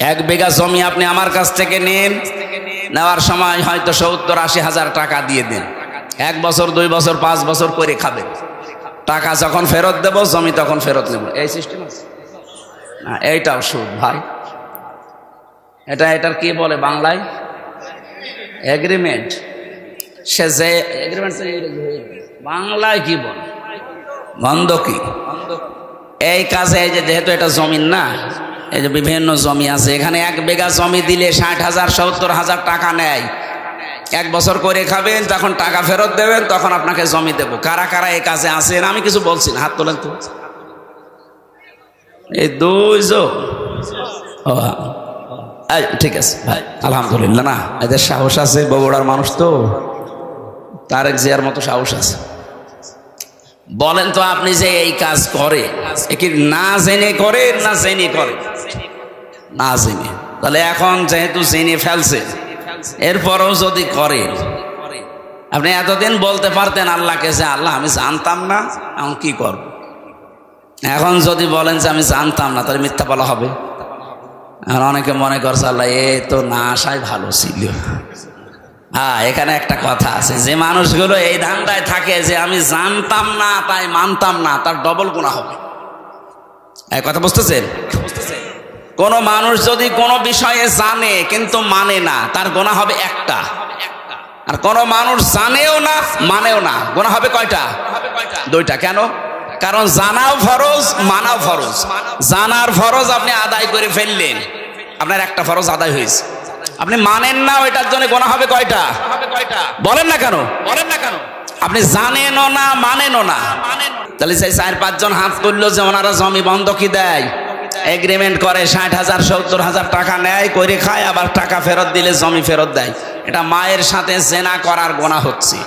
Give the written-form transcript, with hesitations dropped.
1 বিঘা জমি আপনি আমার কাছ থেকে নিন, নেওয়ার সময় হয়তো 70-80 হাজার টাকা দিয়ে দেন। 1 বছর 2 বছর 5 বছর করে খাবেন, টাকা যখন ফেরত দেব জমি তখন ফেরত নেব, এই সিস্টেম আছে না? এইটাও সুদ ভাই। এটার কি বলে বাংলায়? এগ্রিমেন্ট। সে যে এগ্রিমেন্ট বাংলায় কি বলে? বন্ধকি। এই কাজে এই যে যেহেতু এটা জমিন না, এই যে বিভিন্ন জমি আছে, এখানে 1 বিঘা জমি দিলে 60,000 70,000 টাকা নেয়। 1 বছর করে খাবেন, তখন টাকা ফেরত দেবেন, তখন আপনাকে জমি দেবো। কারা কারা এই কাজে আছেন আমি কিছু বলছি না, হাত তোলেন তো। এই 2 জন। ঠিক আছে ভাই, আলহামদুলিল্লাহ। না, এদের সাহস আছে, বগুড়ার মানুষ তো, তারেক জিয়ার মতো সাহস আছে। বলেন তো আপনি যে এই কাজ করে, কি না জেনে করে না জেনে করে? না জেনে। তাহলে এখন যেহেতু জেনে ফেলছে, এরপরও যদি করে, আপনি এতদিন বলতে পারতেন আল্লাহকে যে আল্লাহ আমি জানতাম না, এখন কি করব? এখন যদি বলেন যে আমি জানতাম না, তাহলে মিথ্যা বলা হবে। আর অনেকে মনে করছে আল্লাহ এ তো না আসাই ভালো ছিল। হ্যাঁ, এখানে একটা কথা আছে, যে মানুষগুলো এই ধান্দায় থাকে যে আমি জানতাম না তাই মানতাম না, তার ডবল গুনাহ হবে। এই কথা বুঝতেছেন? কোন মানুষ যদি কোনো বিষয়ে জানে কিন্তু মানে না, তার গুনাহ হবে একটা। আর কোন মানুষ জানেও না মানেও না, গুনাহ হবে কয়টা? 2টা। কেন? কারণ জানাও ফরজ, মানাও ফরজ। জানার ফরজ আপনি আদায় করে ফেললেন, আপনার একটা ফরজ আদায় হয়েছে। আপনি মানেন না, ওইটার জন্য গুনাহ হবে কয়টা? বলেন না কেন? আপনি জানেনও না মানেনও না। তাহলে সেই 4-5 জন হাত তুললো যে ওনারা জমি বন্ধকি দেয়, এগ্রিমেন্ট করে, 60,000 70,000 টাকা নেয়, করে খায়, আবার টাকা ফেরত দিলে জমি ফেরত দেয়। এটা মায়ের সাথে জেনা করার গুনাহ হচ্ছে।